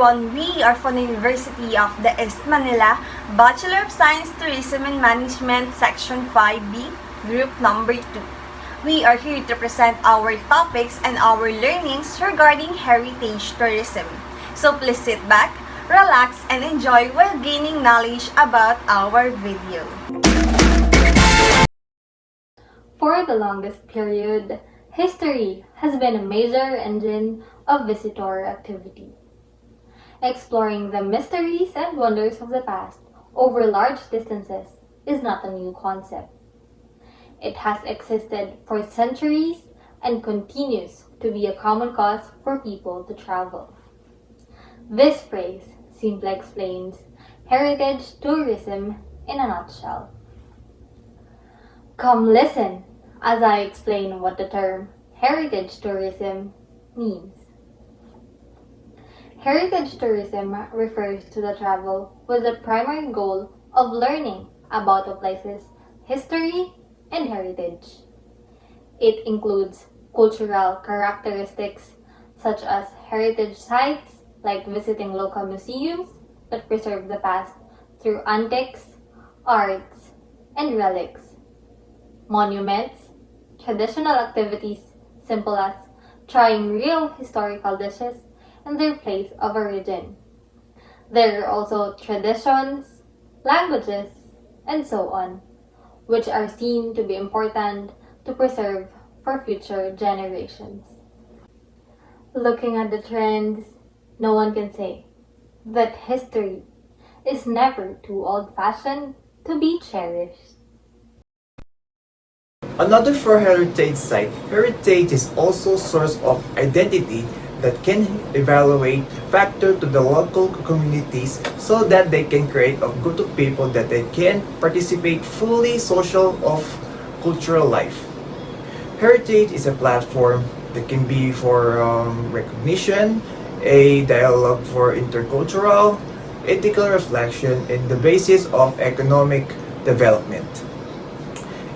everyone, we are from the University of the East Manila, Bachelor of Science, Tourism and Management, Section 5B, Group Number 2. We are here to present our topics and our learnings regarding heritage tourism. So please sit back, relax, and enjoy while gaining knowledge about our video. For the longest period, history has been a major engine of visitor activity. Exploring the mysteries and wonders of the past over large distances is not a new concept. It has existed for centuries and continues to be a common cause for people to travel. This phrase simply explains heritage tourism in a nutshell. Come listen as I explain what the term heritage tourism means. Heritage tourism refers to the travel with the primary goal of learning about a place's history and heritage. It includes cultural characteristics such as heritage sites like visiting local museums that preserve the past through antiques, arts, and relics, monuments, traditional activities simple as trying real historical dishes and their place of origin. There are also traditions, languages, and so on, which are seen to be important to preserve for future generations. Looking at the trends, no one can say that history is never too old-fashioned to be cherished. Another for heritage site, heritage is also source of identity that can evaluate factor to the local communities so that they can create a group of people that they can participate fully social of cultural life. Heritage is a platform that can be for recognition, a dialogue for intercultural, ethical reflection, and the basis of economic development.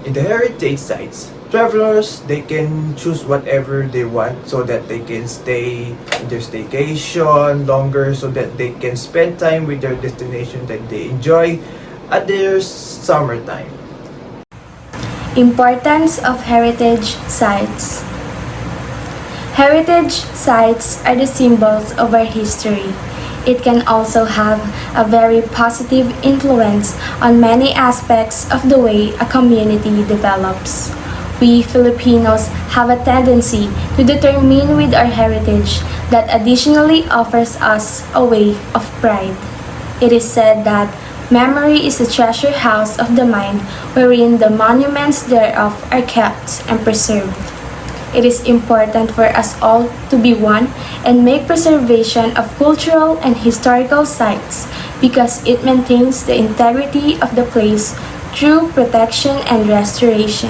In the heritage sites, travelers, they can choose whatever they want so that they can stay in their staycation longer so that they can spend time with their destination that they enjoy at their summertime. Importance of heritage sites. Heritage sites are the symbols of our history. It can also have a very positive influence on many aspects of the way a community develops. We Filipinos have a tendency to determine with our heritage that additionally offers us a way of pride. It is said that memory is the treasure house of the mind wherein the monuments thereof are kept and preserved. It is important for us all to be one and make preservation of cultural and historical sites because it maintains the integrity of the place through protection and restoration.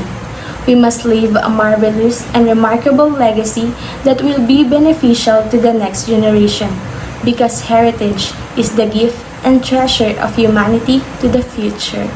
We must leave a marvelous and remarkable legacy that will be beneficial to the next generation because heritage is the gift and treasure of humanity to the future.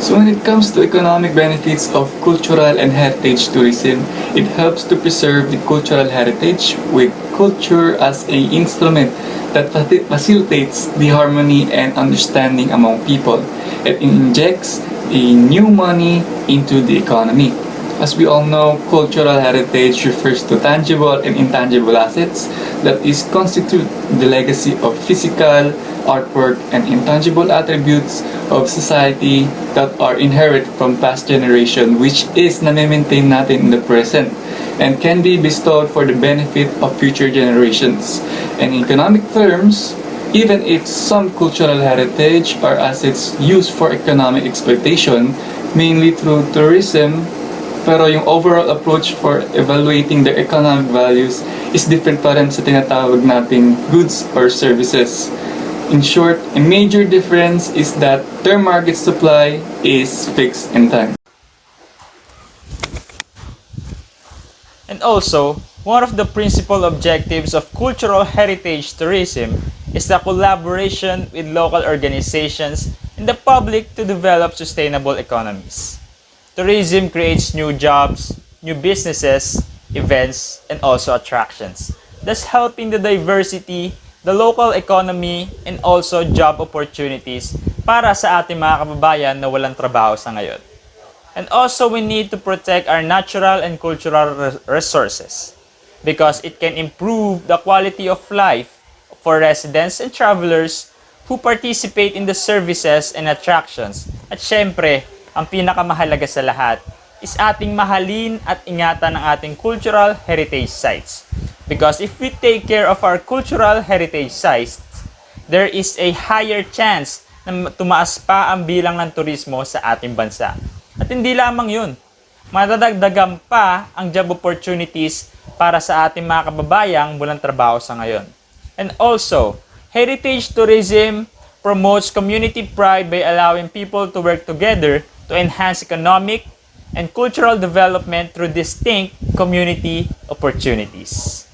So when it comes to economic benefits of cultural and heritage tourism, it helps to preserve the cultural heritage with culture as an instrument that facilitates the harmony and understanding among people. It injects a new money into the economy. As we all know, cultural heritage refers to tangible and intangible assets that is constitute the legacy of physical, artwork, and intangible attributes of society that are inherent from past generation which is na-maintain natin in the present and can be bestowed for the benefit of future generations. And in economic terms, even if some cultural heritage are assets used for economic exploitation, mainly through tourism, pero yung overall approach for evaluating their economic values is different pa rin sa tinatawag nating goods or services. In short, a major difference is that their market supply is fixed in time. And also, one of the principal objectives of cultural heritage tourism is the collaboration with local organizations and the public to develop sustainable economies. Tourism creates new jobs, new businesses, events, and also attractions, thus helping the diversity, the local economy, and also job opportunities para sa ating mga kababayan na walang trabaho sa ngayon. And also, we need to protect our natural and cultural resources because it can improve the quality of life for residents and travelers who participate in the services and attractions. At syempre, ang pinakamahalaga sa lahat is ating mahalin at ingatan ang ating cultural heritage sites. Because if we take care of our cultural heritage sites, there is a higher chance na tumaas pa ang bilang ng turismo sa ating bansa. At hindi lamang yun, madadagdagan pa ang job opportunities para sa ating mga kababayang walang trabaho sa ngayon. And also, heritage tourism promotes community pride by allowing people to work together to enhance economic and cultural development through distinct community opportunities.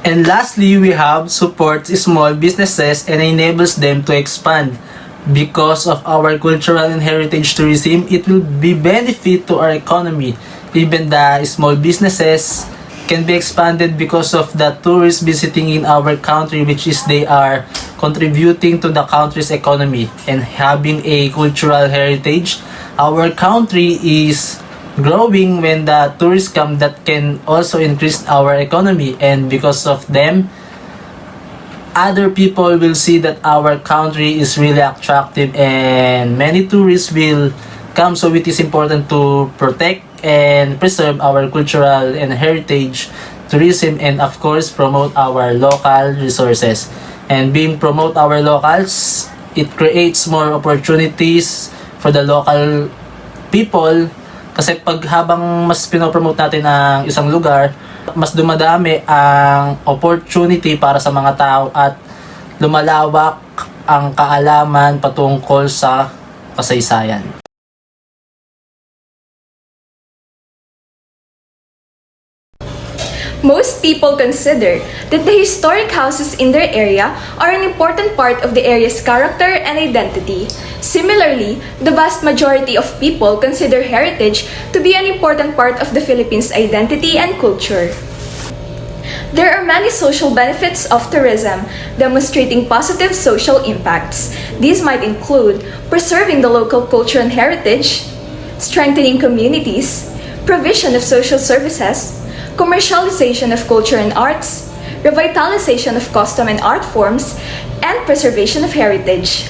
And lastly, we have supports small businesses and enables them to expand. Because of our cultural and heritage tourism, it will be benefit to our economy. Even the small businesses can be expanded because of the tourists visiting in our country, which is they are contributing to the country's economy. And having a cultural heritage, our country is growing when the tourists come. That can also increase our economy, and because of them, other people will see that our country is really attractive and many tourists will come. So it is important to protect and preserve our cultural and heritage tourism, and of course promote our local resources. And being promote our locals, it creates more opportunities for the local people, kasi pag habang mas pinopromote natin ang isang lugar, mas dumadami ang opportunity para sa mga tao at lumalawak ang kaalaman patungkol sa kasaysayan. Most people consider that the historic houses in their area are an important part of the area's character and identity. Similarly, the vast majority of people consider heritage to be an important part of the Philippines' identity and culture. There are many social benefits of tourism, demonstrating positive social impacts. These might include preserving the local culture and heritage, strengthening communities, provision of social services, commercialization of culture and arts, revitalization of custom and art forms, and preservation of heritage.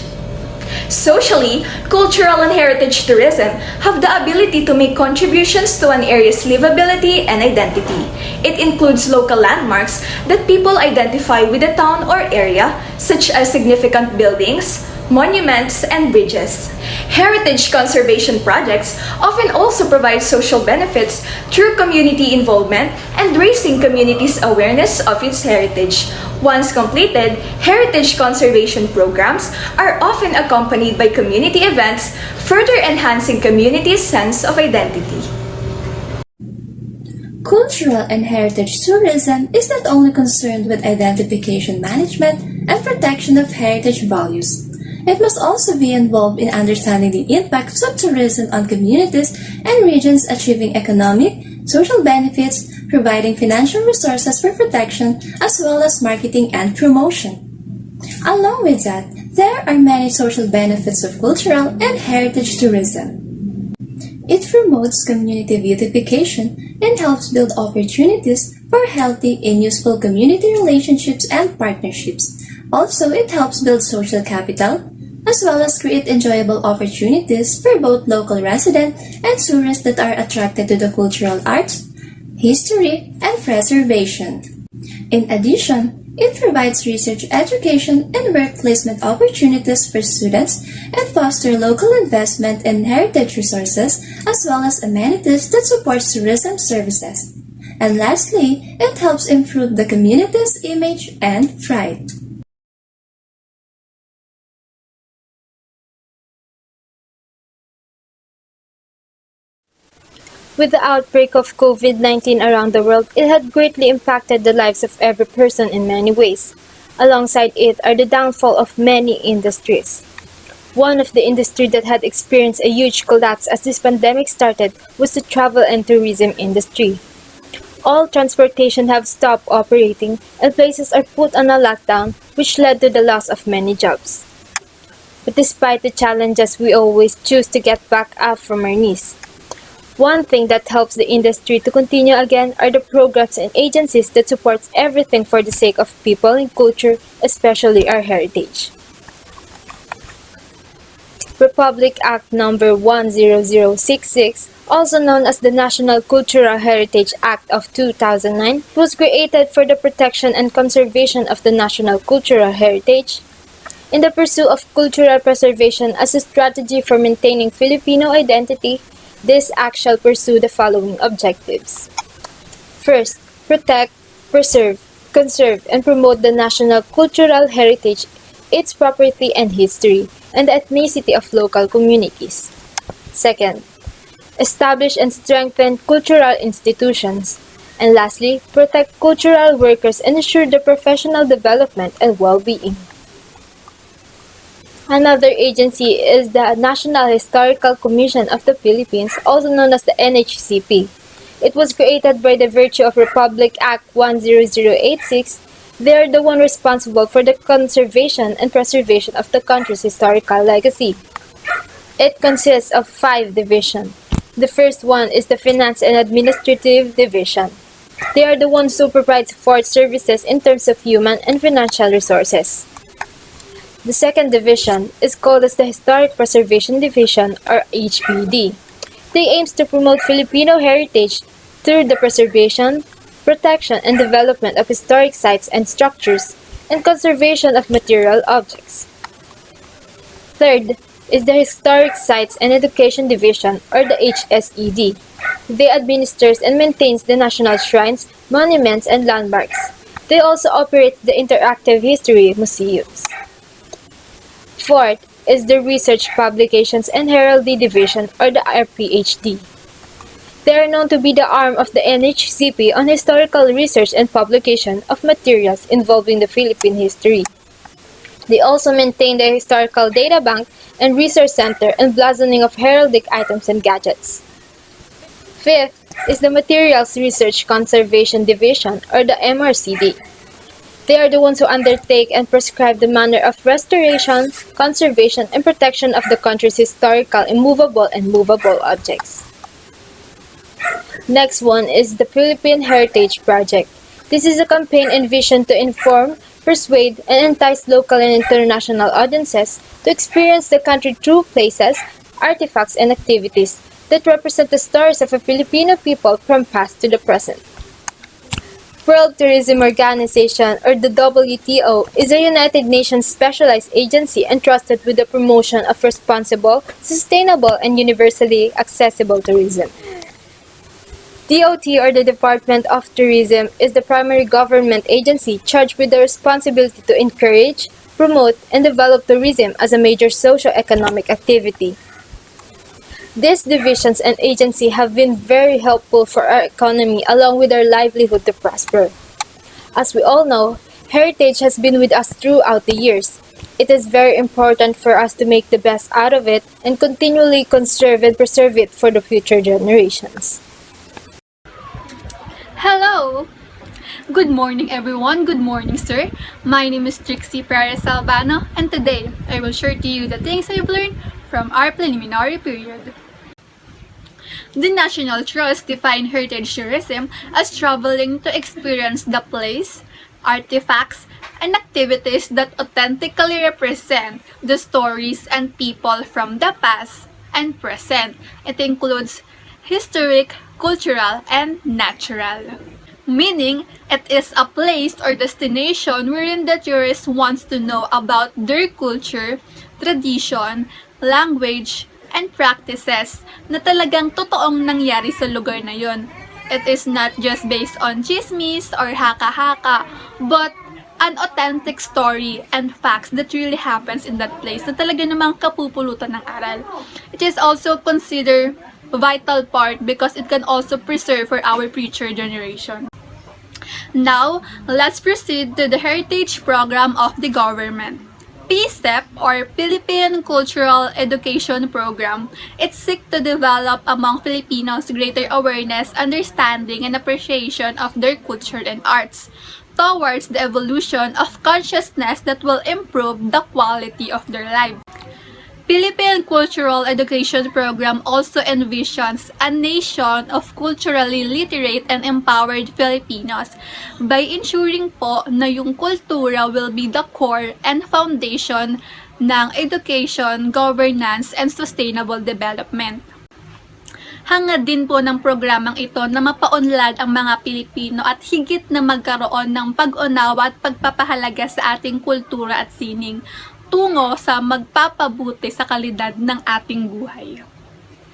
Socially, cultural and heritage tourism have the ability to make contributions to an area's livability and identity. It includes local landmarks that people identify with the town or area, such as significant buildings, monuments, and bridges. Heritage conservation projects often also provide social benefits through community involvement and raising communities' awareness of its heritage. Once completed, heritage conservation programs are often accompanied by community events, further enhancing communities' sense of identity. Cultural and heritage tourism is not only concerned with identification management and protection of heritage values. It must also be involved in understanding the impacts of tourism on communities and regions, achieving economic, social benefits, providing financial resources for protection, as well as marketing and promotion. Along with that, there are many social benefits of cultural and heritage tourism. It promotes community beautification and helps build opportunities for healthy and useful community relationships and partnerships. Also, it helps build social capital, as well as create enjoyable opportunities for both local residents and tourists that are attracted to the cultural arts, history, and preservation. In addition, it provides research, education, and work placement opportunities for students and foster local investment in heritage resources, as well as amenities that support tourism services. And lastly, it helps improve the community's image and pride. With the outbreak of COVID-19 around the world, it had greatly impacted the lives of every person in many ways. Alongside it are the downfall of many industries. One of the industries that had experienced a huge collapse as this pandemic started was the travel and tourism industry. All transportation have stopped operating and places are put on a lockdown, which led to the loss of many jobs. But despite the challenges, we always choose to get back up from our knees. One thing that helps the industry to continue again are the programs and agencies that supports everything for the sake of people and culture, especially our heritage. Republic Act No. 10066, also known as the National Cultural Heritage Act of 2009, was created for the protection and conservation of the national cultural heritage. In the pursuit of cultural preservation as a strategy for maintaining Filipino identity, this act shall pursue the following objectives. First, protect, preserve, conserve, and promote the national cultural heritage, its property and history, and the ethnicity of local communities. Second, establish and strengthen cultural institutions. And lastly, protect cultural workers and ensure their professional development and well-being. Another agency is the National Historical Commission of the Philippines, also known as the NHCP. It was created by the virtue of Republic Act 10086. They are the one responsible for the conservation and preservation of the country's historical legacy. It consists of 5 divisions. The first one is the Finance and Administrative Division. They are the ones who provide support services in terms of human and financial resources. The second division is called as the Historic Preservation Division, or HPD. They aims to promote Filipino heritage through the preservation, protection, and development of historic sites and structures, and conservation of material objects. Third is the Historic Sites and Education Division, or the HSED. They administers and maintains the national shrines, monuments, and landmarks. They also operate the Interactive History Museums. Fourth is the Research, Publications, and Heraldry Division, or the RPHD. They are known to be the arm of the NHCP on historical research and publication of materials involving the Philippine history. They also maintain the Historical Data Bank and Research Center and blazoning of heraldic items and gadgets. Fifth is the Materials Research Conservation Division, or the MRCD. They are the ones who undertake and prescribe the manner of restoration, conservation, and protection of the country's historical, immovable, and movable objects. Next one is the Philippine Heritage Project. This is a campaign envisioned to inform, persuade, and entice local and international audiences to experience the country through places, artifacts, and activities that represent the stories of a Filipino people from past to the present. World Tourism Organization, or the WTO, is a United Nations specialized agency entrusted with the promotion of responsible, sustainable, and universally accessible tourism. DOT, or the Department of Tourism, is the primary government agency charged with the responsibility to encourage, promote, and develop tourism as a major socio-economic activity. These divisions and agencies have been very helpful for our economy along with our livelihood to prosper. As we all know, heritage has been with us throughout the years. It is very important for us to make the best out of it and continually conserve and preserve it for the future generations. Hello! Good morning everyone, good morning sir. My name is TRIXIE SILVANO and today I will share to you the things I've learned from our preliminary period. The National Trust defined heritage tourism as traveling to experience the place, artifacts, and activities that authentically represent the stories and people from the past and present. It includes historic, cultural, and natural. Meaning, it is a place or destination wherein the tourist wants to know about their culture, tradition, language, and practices na talagang totoong nangyari sa lugar na yon. It is not just based on chismis or haka-haka, but an authentic story and facts that really happens in that place na talaga namang kapupulutan ng aral. It is also considered a vital part because it can also preserve for our future generation. Now, let's proceed to the heritage program of the government. PSEP or Philippine Cultural Education Program, it seeks to develop among Filipinos greater awareness, understanding, and appreciation of their culture and arts towards the evolution of consciousness that will improve the quality of their lives. Philippine Cultural Education Program also envisions a nation of culturally literate and empowered Filipinos by ensuring po na yung kultura will be the core and foundation ng education, governance, and sustainable development. Hangad din po ng programang ito na mapaunlad ang mga Pilipino at higit na magkaroon ng pag-unawa at pagpapahalaga sa ating kultura at sining tungo sa magpapabuti sa kalidad ng ating buhay.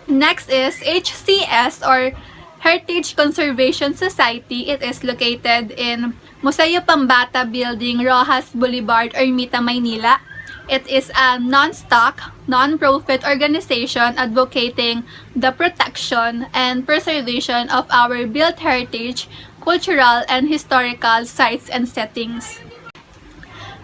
Next is HCS or Heritage Conservation Society. It is located in Museo Pambata Building, Rojas Boulevard, Ermita, Maynila. It is a non-stock, non-profit organization advocating the protection and preservation of our built heritage, cultural and historical sites and settings.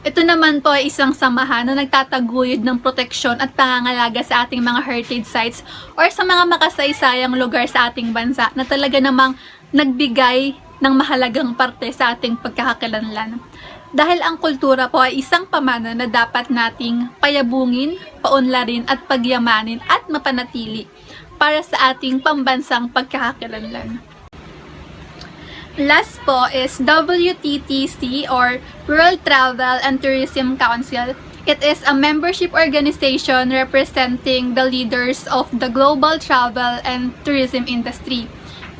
Ito naman po ay isang samahan na nagtataguyod ng proteksyon at pangangalaga sa ating mga heritage sites or sa mga makasaysayang lugar sa ating bansa na talaga namang nagbigay ng mahalagang parte sa ating pagkakakilanlan. Dahil ang kultura po ay isang pamana na dapat nating payabungin, paunlarin at pagyamanin at mapanatili para sa ating pambansang pagkakakilanlan. Last po is WTTC or World Travel and Tourism Council. It is a membership organization representing the leaders of the global travel and tourism industry.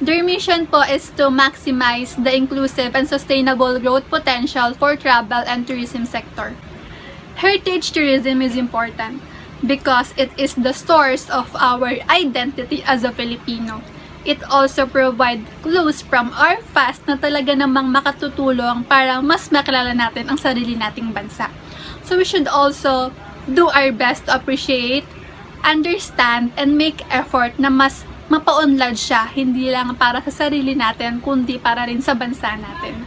Their mission po is to maximize the inclusive and sustainable growth potential for travel and tourism sector. Heritage tourism is important because it is the source of our identity as a Filipino. It also provides clues from our past na talaga namang makatutulong para mas makilala natin ang sarili nating bansa. So we should also do our best to appreciate, understand, and make effort na mas mapaunlad siya, hindi lang para sa sarili natin, kundi para rin sa bansa natin.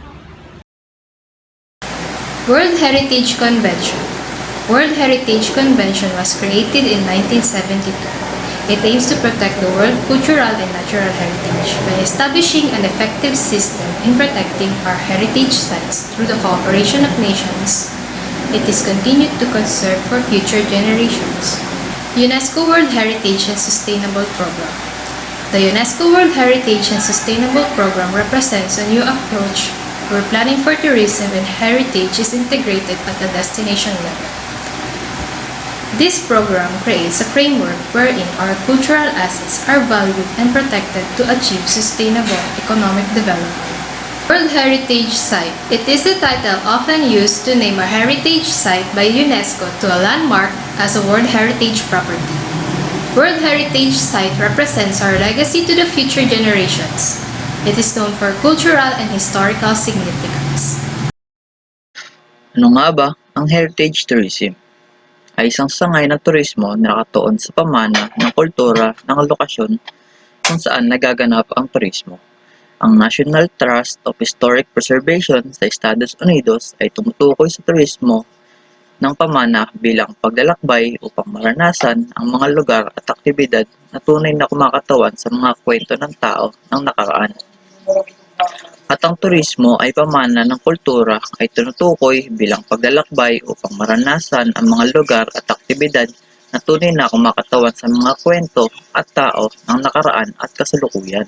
World Heritage Convention. World Heritage Convention was created in 1972. It aims to protect the world cultural and natural heritage by establishing an effective system in protecting our heritage sites through the cooperation of nations. It is continued to conserve for future generations. UNESCO World Heritage and Sustainable Program. The UNESCO World Heritage and Sustainable Program represents a new approach where planning for tourism and heritage is integrated at the destination level. This program creates a framework wherein our cultural assets are valued and protected to achieve sustainable economic development. World Heritage Site. It is the title often used to name a heritage site by UNESCO to a landmark as a World Heritage Property. World Heritage Site represents our legacy to the future generations. It is known for cultural and historical significance. Ano nga ba ang heritage tourism? Ay isang sangay ng turismo na nakatuon sa pamana ng kultura ng lokasyon kung saan nagaganap ang turismo. Ang National Trust of Historic Preservation sa Estados Unidos ay tumutukoy sa turismo ng pamana bilang paglalakbay upang maranasan ang mga lugar at aktibidad na tunay na kumakatawan sa mga kwento ng tao ng nakaraan. At ang turismo ay pamana ng kultura ay tinutukoy bilang paglalakbay upang maranasan ang mga lugar at aktibidad na tunay na kumakatawan sa mga kwento at tao ng nakaraan at kasalukuyan.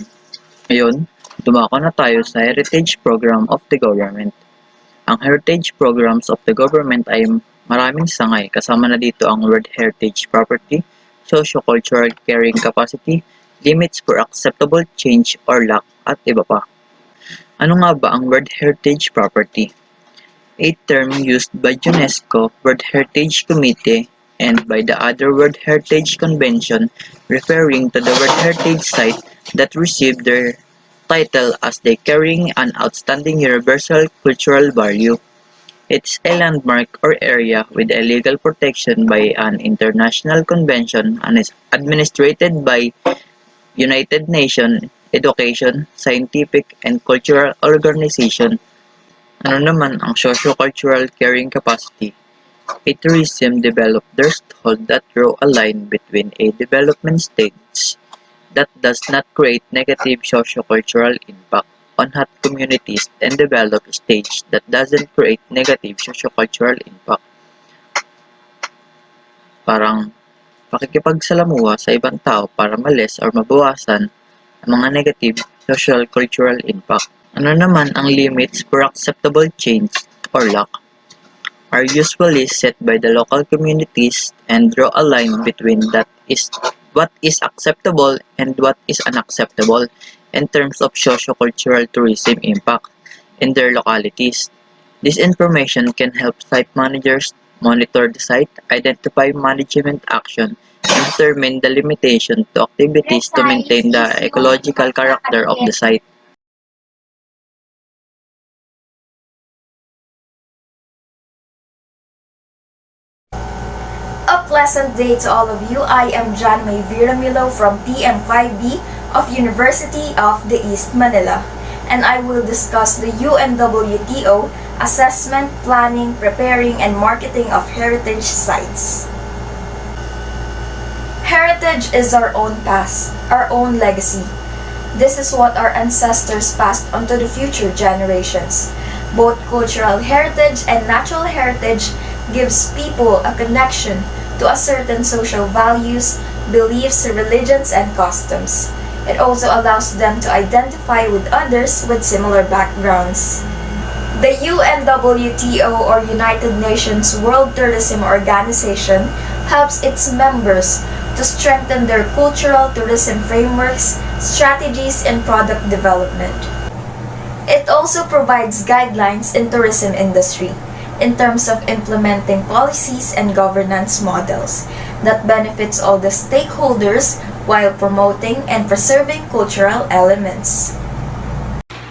Ngayon, dumako na tayo sa Heritage Program of the Government. Ang Heritage Programs of the Government ay maraming sangay, kasama na dito ang World Heritage Property, Socio-Cultural Carrying Capacity, Limits for Acceptable Change or Lack, at iba pa. Ano nga ba ang World Heritage Property? A term used by UNESCO World Heritage Committee and by the other World Heritage Convention referring to the World Heritage Site that received their title as they carrying an outstanding universal cultural value. It's a landmark or area with a legal protection by an international convention and is administered by United Nations Education, Scientific, and Cultural Organization. Ano naman ang Socio-Cultural Carrying Capacity? A tourism developers hold that draw a line between a development stage that does not create negative sociocultural impact on hot communities and develop stage that doesn't create negative sociocultural impact. Parang pakikipagsalamuha sa ibang tao para ma-less or mabawasan ang mga negative social cultural impact. Ano naman ang limits for acceptable change or lack are usually set by the local communities and draw a line between that is what is acceptable and what is unacceptable in terms of socio-cultural tourism impact in their localities. This information can help site managers monitor the site, identify management action, and determine the limitation to activities to maintain the ecological character of the site. A pleasant day to all of you. I am John May Viramilo from PM5B of University of the East Manila, and I will discuss the UNWTO Assessment, Planning, Preparing, and Marketing of Heritage Sites. Heritage is our own past, our own legacy. This is what our ancestors passed on to the future generations. Both cultural heritage and natural heritage gives people a connection to a certain social values, beliefs, religions, and customs. It also allows them to identify with others with similar backgrounds. The UNWTO, or United Nations World Tourism Organization, helps its members to strengthen their cultural tourism frameworks, strategies, and product development. It also provides guidelines in tourism industry in terms of implementing policies and governance models that benefits all the stakeholders while promoting and preserving cultural elements.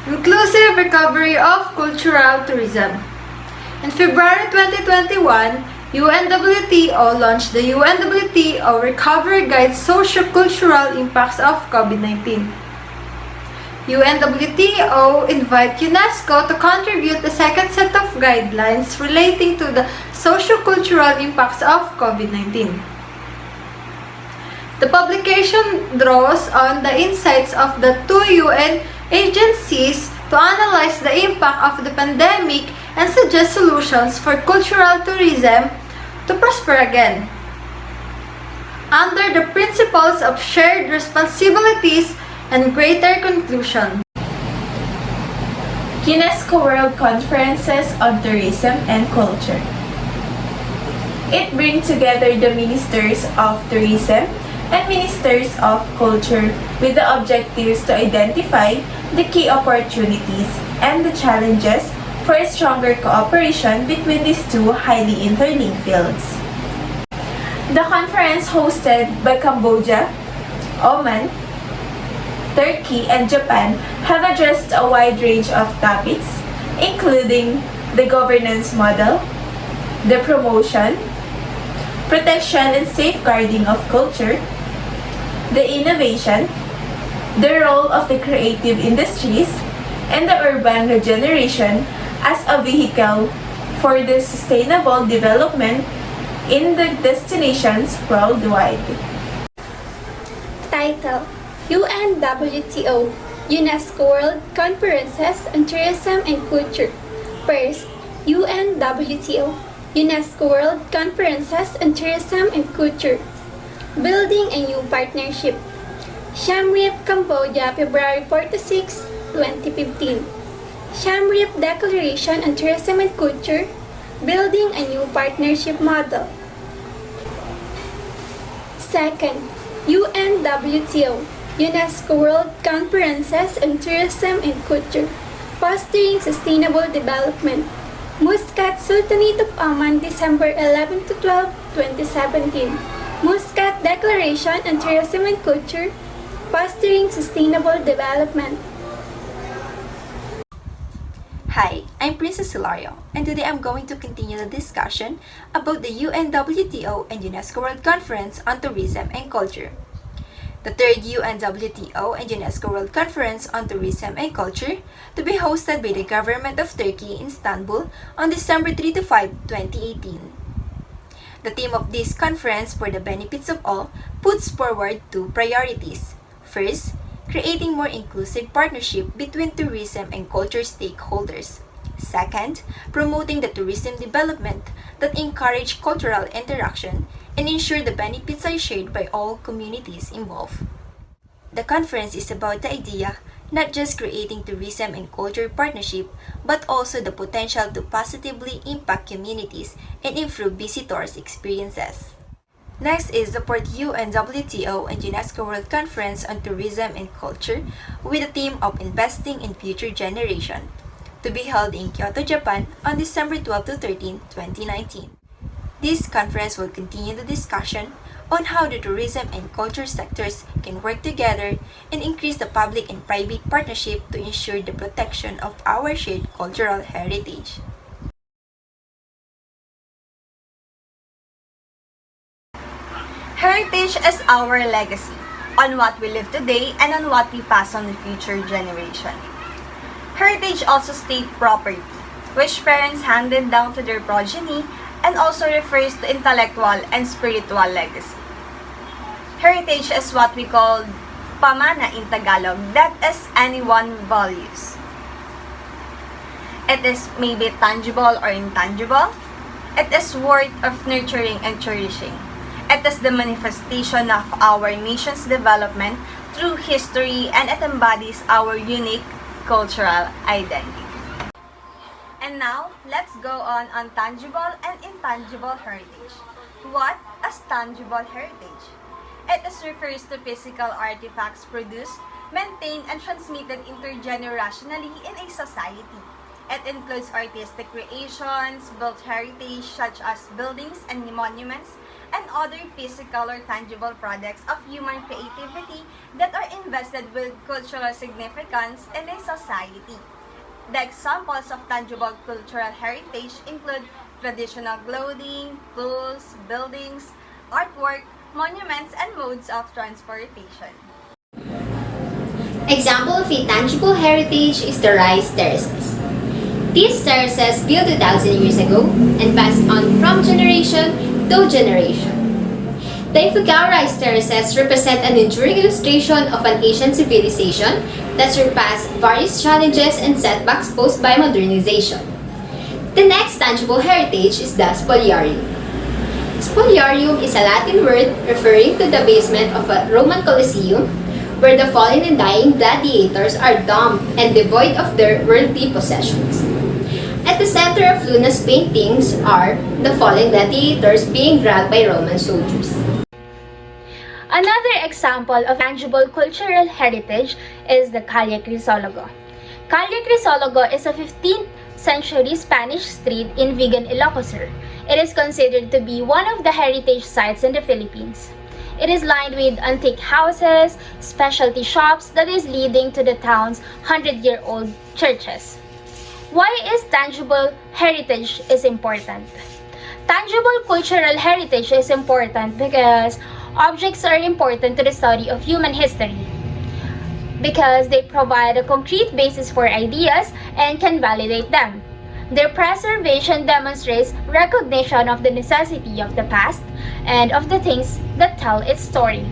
Inclusive recovery of cultural tourism. In February 2021, UNWTO launched the UNWTO Recovery Guide Socio-Cultural Impacts of COVID-19. UNWTO invite UNESCO to contribute the second set of guidelines relating to the socio-cultural impacts of COVID-19. The publication draws on the insights of the two UN agencies to analyze the impact of the pandemic and suggest solutions for cultural tourism to prosper again. Under the principles of shared responsibilities and greater conclusion. UNESCO World Conferences on Tourism and Culture. It brings together the ministers of tourism and ministers of culture with the objectives to identify the key opportunities and the challenges for a stronger cooperation between these two highly interlinked fields. The conference hosted by Cambodia, Oman, Turkey, and Japan have addressed a wide range of topics, including the governance model, the promotion, protection and safeguarding of culture, the innovation, the role of the creative industries, and the urban regeneration as a vehicle for the sustainable development in the destinations worldwide. Title: UNWTO UNESCO World Conferences on Tourism and Culture. First, UNWTO UNESCO World Conferences on Tourism and Culture. Building a New Partnership. Siem Reap, Cambodia, February 46, 2015. Siem Reap Declaration on Tourism and Culture. Building a New Partnership Model. Second, UNWTO UNESCO World Conferences on Tourism and Culture, Fostering Sustainable Development. Muscat, Sultanate of Oman, December 11 to 12, 2017. Muscat Declaration on Tourism and Culture, Fostering Sustainable Development. Hi, I'm Princess Hilario, and today I'm going to continue the discussion about the UNWTO and UNESCO World Conference on Tourism and Culture. The third UNWTO and UNESCO World Conference on Tourism and Culture to be hosted by the government of Turkey in Istanbul on December 3 to 5, 2018. The theme of this conference, for the benefits of all, puts forward two priorities. First, creating more inclusive partnership between tourism and culture stakeholders. Second, promoting the tourism development that encourage cultural interaction and ensure the benefits are shared by all communities involved. The conference is about the idea not just creating tourism and culture partnership, but also the potential to positively impact communities and improve visitors' experiences. Next is support UNWTO and UNESCO World Conference on Tourism and Culture with the theme of Investing in Future Generation, to be held in Kyoto, Japan on December 12 to 13, 2019. This conference will continue the discussion on how the tourism and culture sectors can work together and increase the public and private partnership to ensure the protection of our shared cultural heritage. Heritage is our legacy, on what we live today and on what we pass on the future generation. Heritage also state property, which parents handed down to their progeny and also refers to intellectual and spiritual legacy. Heritage is what we call pamana in Tagalog, that is anyone values. It is maybe tangible or intangible. It is worth of nurturing and cherishing. It is the manifestation of our nation's development through history, and it embodies our unique cultural identity. And now, let's go on tangible and intangible heritage. What is tangible heritage? It refers to physical artifacts produced, maintained, and transmitted intergenerationally in a society. It includes artistic creations, built heritage such as buildings and monuments, and other physical or tangible products of human creativity that are invested with cultural significance in a society. The examples of tangible cultural heritage include traditional clothing, tools, buildings, artwork, monuments, and modes of transportation. Example of a tangible heritage is the rice terraces. These terraces built 2,000 years ago and passed on from generation to generation. The Ifugao rice terraces represent an enduring illustration of an ancient civilization that surpassed various challenges and setbacks posed by modernization. The next tangible heritage is the spoliarium. Spoliarium is a Latin word referring to the basement of a Roman Colosseum, where the fallen and dying gladiators are dumb and devoid of their worldly possessions. At the center of Luna's paintings are the fallen gladiators being dragged by Roman soldiers. Another example of tangible cultural heritage is the Calle Crisologo. Calle Crisologo is a 15th century Spanish street in Vigan, Ilocos. It is considered to be one of the heritage sites in the Philippines. It is lined with antique houses, specialty shops that is leading to the town's 100-year-old churches. Why is tangible heritage is important? Tangible cultural heritage is important because objects are important to the study of human history, because they provide a concrete basis for ideas and can validate them. Their preservation demonstrates recognition of the necessity of the past and of the things that tell its story.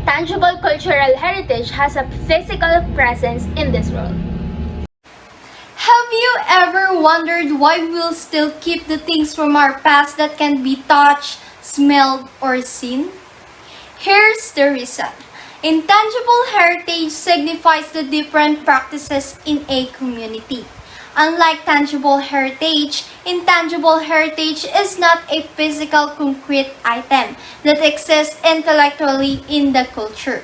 Tangible cultural heritage has a physical presence in this world. Have you ever wondered why we'll still keep the things from our past that can be touched, smelled, or seen? Here's the reason. Intangible heritage signifies the different practices in a community. Unlike tangible heritage, intangible heritage is not a physical concrete item that exists intellectually in the culture.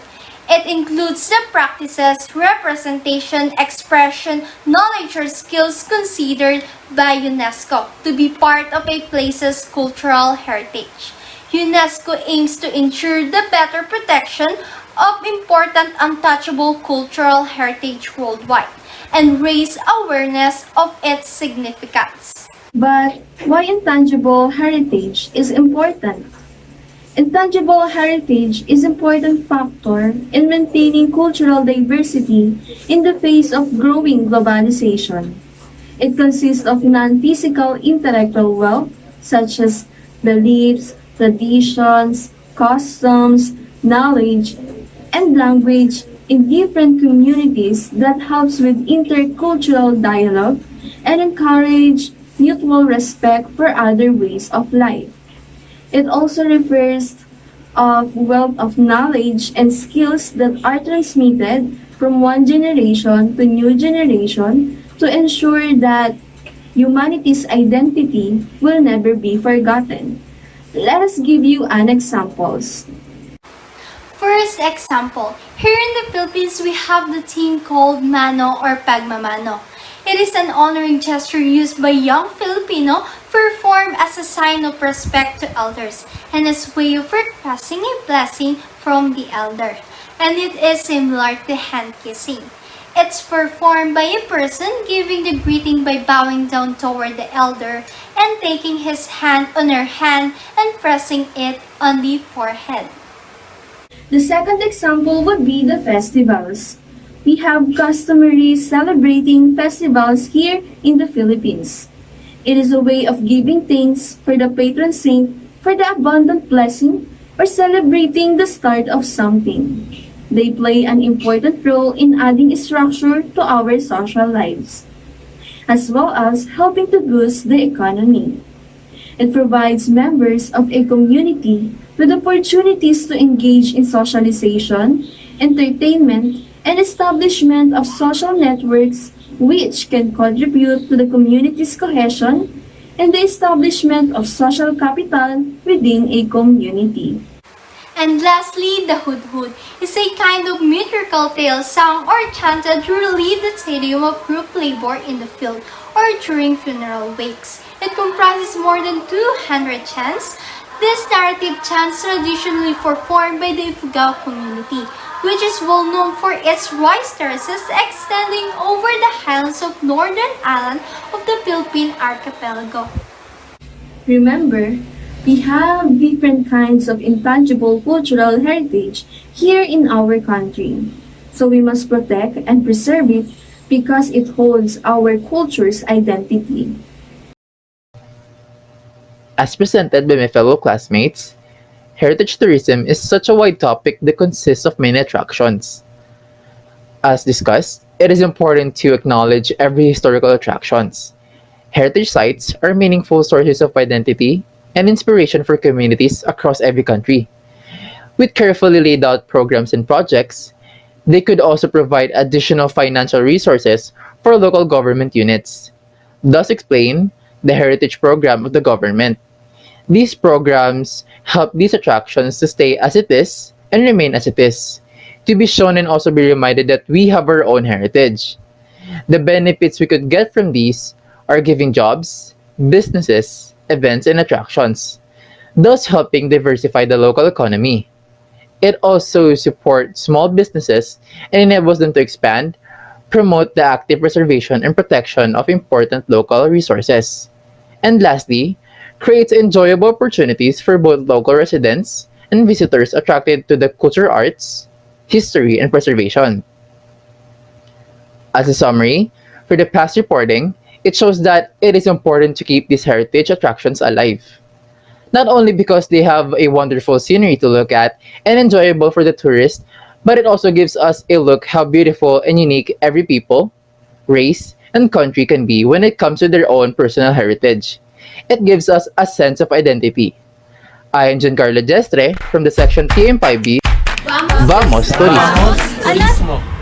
It includes the practices, representation, expression, knowledge, or skills considered by UNESCO to be part of a place's cultural heritage. UNESCO aims to ensure the better protection of important untouchable cultural heritage worldwide and raise awareness of its significance. But why intangible heritage is important? Intangible heritage is an important factor in maintaining cultural diversity in the face of growing globalization. It consists of non-physical intellectual wealth, such as beliefs, traditions, customs, knowledge, and language in different communities that helps with intercultural dialogue and encourage mutual respect for other ways of life. It also refers of wealth of knowledge and skills that are transmitted from one generation to new generation to ensure that humanity's identity will never be forgotten. Let us give you an examples. First example, here in the Philippines we have the thing called mano or pagmamano. It is an honoring gesture used by young Filipino performed as a sign of respect to elders and as a way of requesting a blessing from the elder. And it is similar to hand kissing. It's performed by a person giving the greeting by bowing down toward the elder and taking his hand on her hand and pressing it on the forehead. The second example would be the festivals. We have customary celebrating festivals here in the Philippines. It is a way of giving thanks for the patron saint for the abundant blessing or celebrating the start of something. They play an important role in adding structure to our social lives, as well as helping to boost the economy. It provides members of a community with opportunities to engage in socialization, entertainment, and establishment of social networks which can contribute to the community's cohesion and the establishment of social capital within a community. And lastly, the hudhud is a kind of metrical tale sung or chanted to relieve the tedium of group labor in the field or during funeral wakes. It comprises more than 200 chants. This narrative chants traditionally performed by the Ifugao community, which is well known for its rice terraces extending over the highlands of northern island of the Philippine archipelago. Remember, we have different kinds of intangible cultural heritage here in our country. So we must protect and preserve it because it holds our culture's identity. As presented by my fellow classmates, heritage tourism is such a wide topic that consists of many attractions. As discussed, it is important to acknowledge every historical attractions. Heritage sites are meaningful sources of identity and inspiration for communities across every country. With carefully laid out programs and projects, they could also provide additional financial resources for local government units. Thus explain the heritage program of the government. These programs help these attractions to stay as it is and remain as it is, to be shown and also be reminded that we have our own heritage. The benefits we could get from these are giving jobs, businesses, events, and attractions, thus helping diversify the local economy. It also supports small businesses and enables them to expand, promote the active preservation and protection of important local resources. And lastly, creates enjoyable opportunities for both local residents and visitors attracted to the cultural arts, history, and preservation. As a summary, for the past reporting, it shows that it is important to keep these heritage attractions alive. Not only because they have a wonderful scenery to look at and enjoyable for the tourist, but it also gives us a look how beautiful and unique every people, race, and country can be when it comes to their own personal heritage. It gives us a sense of identity. I am Giancarlo Destre from the section TM5B. Vamos Turismo! Alas,